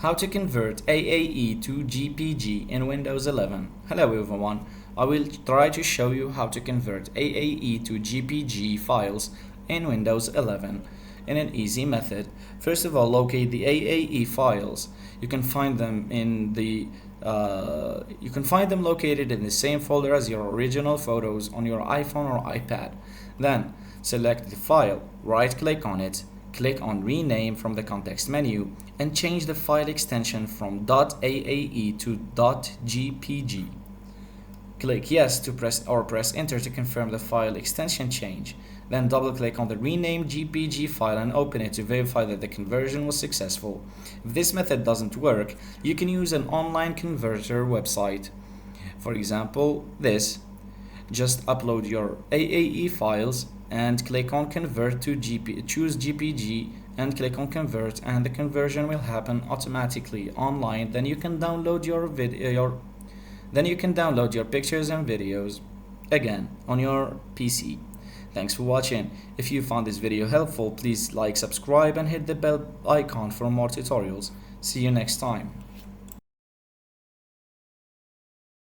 How to convert AAE to JPG in Windows 11. Hello everyone, I will try to show you how to convert AAE to JPG files in Windows 11 in an easy method. First of all, locate the AAE files. You can find them located in the same folder as your original photos on your iPhone or iPad. Then select the file, right click on it, click on rename from the context menu and change the file extension from .AAE to .jpg. Click yes to press enter to confirm the file extension change. Then double click on the renamed JPG file and open it to verify that the conversion was successful. If this method doesn't work, you can use an online converter website. For example, this. Just upload your AAE files and click on convert to choose JPG and click on convert, and the conversion will happen automatically online. Then you can download your pictures and videos again on your PC. Thanks for watching. If you found this video helpful, please like, subscribe and hit the bell icon for more tutorials. See you next time.